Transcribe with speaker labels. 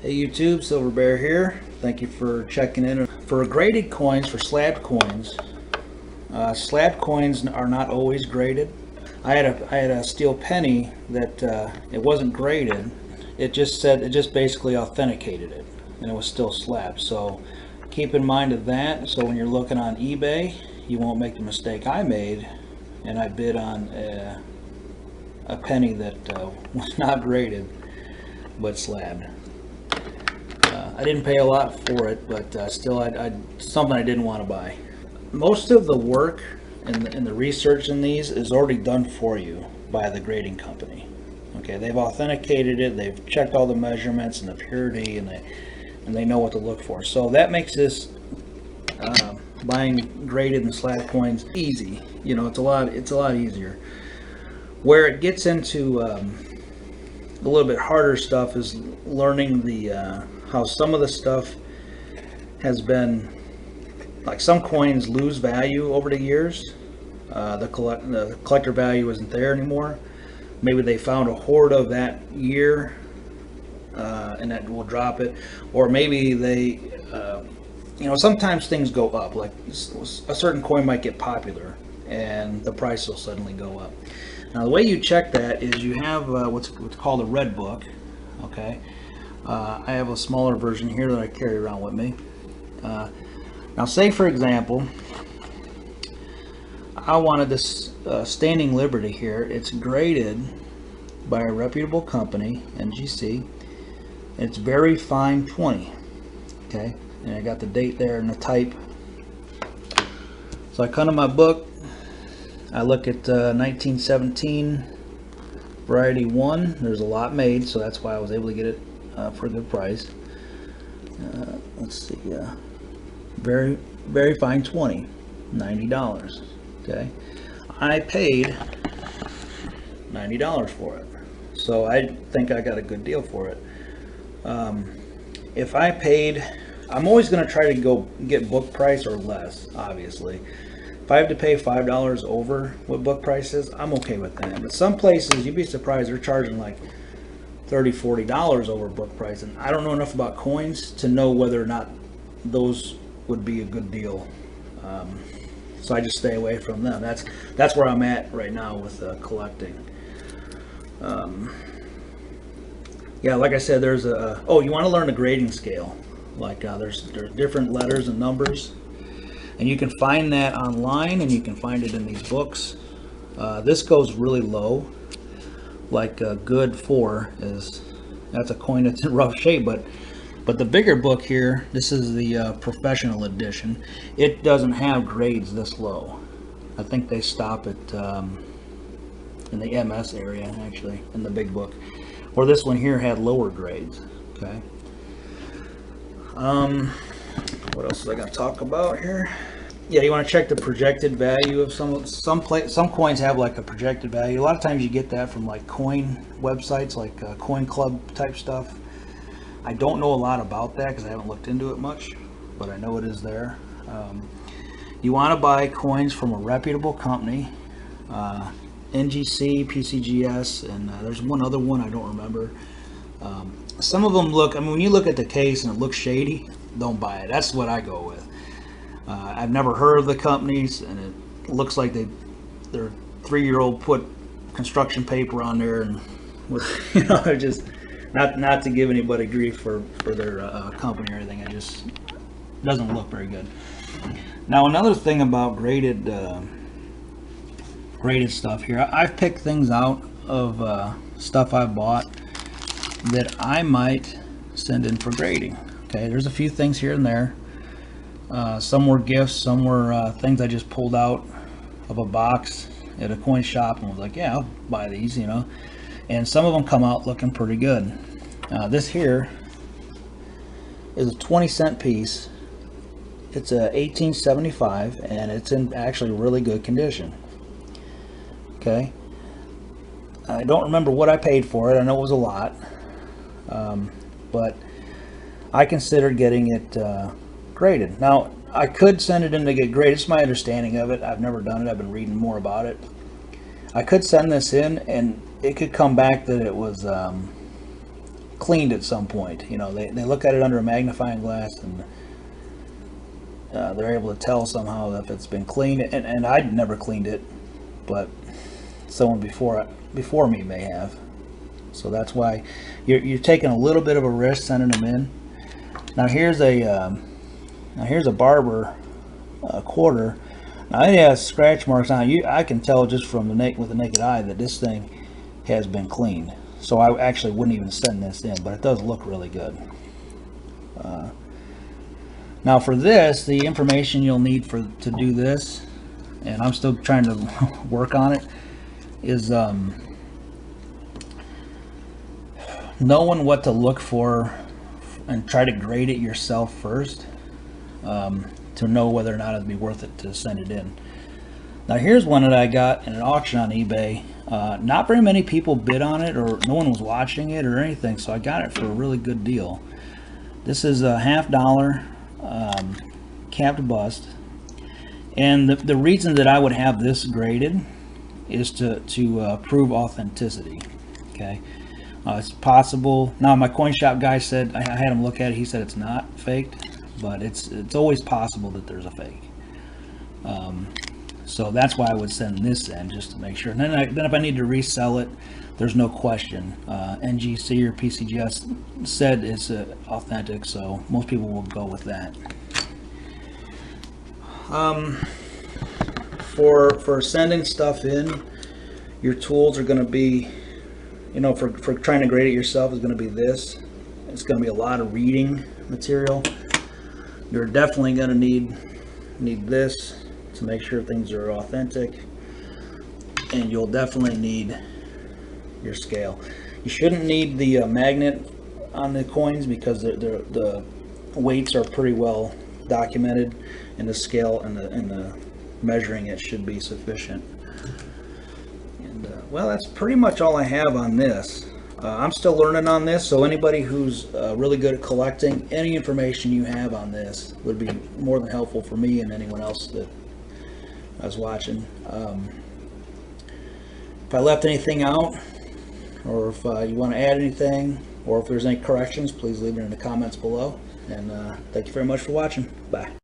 Speaker 1: Hey YouTube, Silver Bear here. Thank you for checking in. For graded coins, for slabbed coins, slabbed coins are not always graded. I had a steel penny that it wasn't graded. It just basically authenticated it, and it was still slabbed. So keep in mind of that. So when you're looking on eBay, you won't make the mistake I made, and I bid on a penny that was not graded but slabbed. I didn't pay a lot for it, but still, something I didn't want to buy. Most of the work and the research in these is already done for you by the grading company. Okay, they've authenticated it, they've checked all the measurements and the purity, and they know what to look for. So that makes this buying graded and slab coins easy. You know, it's a lot easier. Where it gets into a little bit harder stuff is learning the how some of the stuff has been, like some coins lose value over the years. The collector value isn't there anymore. Maybe they found a hoard of that year and that will drop it, or maybe they you know, sometimes things go up, like a certain coin might get popular and the price will suddenly go up. Now the way you check that is you have what's called a red book. Okay, I have a smaller version here that I carry around with me. Now say for example I wanted this Standing Liberty here. It's graded by a reputable company, NGC. It's very fine 20. Okay, and I got the date there and the type. So I come to my book, I look at 1917 variety 1. There's a lot made, so that's why I was able to get it for a good price. Let's see, very fine 20, $90. Okay, I paid $90 for it, so I think I got a good deal for it. If I paid, I'm always going to try to go get book price or less, obviously. If I have to pay $5 over what book price is, I'm okay with that. But some places, you'd be surprised, they're charging like $30, $40 over book price, and I don't know enough about coins to know whether or not those would be a good deal. So I just stay away from them. That's where I'm at right now with collecting. Yeah, like I said, there's a oh, you want to learn a grading scale. Like there's different letters and numbers, and you can find that online, and you can find it in these books. This goes really low, like good 4 is, that's a coin that's in rough shape, but the bigger book here, this is the professional edition. It doesn't have grades this low. I think they stop at in the MS area, actually, in the big book. Or this one here had lower grades. Okay. What else is I gonna talk about here? Yeah, you want to check the projected value of some coins have like a projected value. A lot of times you get that from like coin websites, like Coin Club type stuff. I don't know a lot about that because I haven't looked into it much, but I know it is there. You want to buy coins from a reputable company, NGC, PCGS, and there's one other one I don't remember. Some of them look, I mean, when you look at the case and it looks shady, don't buy it. That's what I go with. I've never heard of the companies, and it looks like their 3-year-old put construction paper on there, and you know, they're just not to give anybody grief for their company or anything. It just doesn't look very good. Now another thing about graded stuff here, I've picked things out of stuff I've bought that I might send in for grading. Okay, there's a few things here and there. Some were gifts, some were things I just pulled out of a box at a coin shop and was like, yeah, I'll buy these, you know. And some of them come out looking pretty good. This here is a 20-cent piece. It's a 1875, and it's in actually really good condition. Okay, I don't remember what I paid for it. I know it was a lot, but I considered getting it graded. Now I could send it in to get graded. It's my understanding of it. I've never done it. I've been reading more about it. I could send this in and it could come back that it was cleaned at some point. You know, they look at it under a magnifying glass, and they're able to tell somehow if it's been cleaned. And I'd never cleaned it, but someone before me may have. So that's why you're taking a little bit of a risk sending them in. Now here's a barber quarter. Now it has scratch marks on it. I can tell just from with the naked eye that this thing has been cleaned. So I actually wouldn't even send this in, but it does look really good. Now for this, the information you'll need to do this, and I'm still trying to work on it, is knowing what to look for and try to grade it yourself first, to know whether or not it'd be worth it to send it in. Now here's one that I got in an auction on eBay. Not very many people bid on it, or no one was watching it or anything, so I got it for a really good deal. This is a $50 capped bust, and the reason that I would have this graded is to prove authenticity. Okay, it's possible. Now my coin shop guy said, I had him look at it, he said it's not faked, but it's always possible that there's a fake. So that's why I would send this in, just to make sure. And then if I need to resell it, there's no question. NGC or PCGS said it's authentic, so most people will go with that. For sending stuff in, your tools are going to be, you know, for trying to grade it yourself, is going to be this. It's going to be a lot of reading material. You're definitely going to need this to make sure things are authentic, and you'll definitely need your scale. You shouldn't need the magnet on the coins, because the weights are pretty well documented, and the scale and the measuring it should be sufficient. And well, that's pretty much all I have on this. I'm still learning on this, so anybody who's really good at collecting, any information you have on this would be more than helpful for me and anyone else that I was watching. If I left anything out, or if you want to add anything, or if there's any corrections, please leave it in the comments below. And thank you very much for watching. Bye.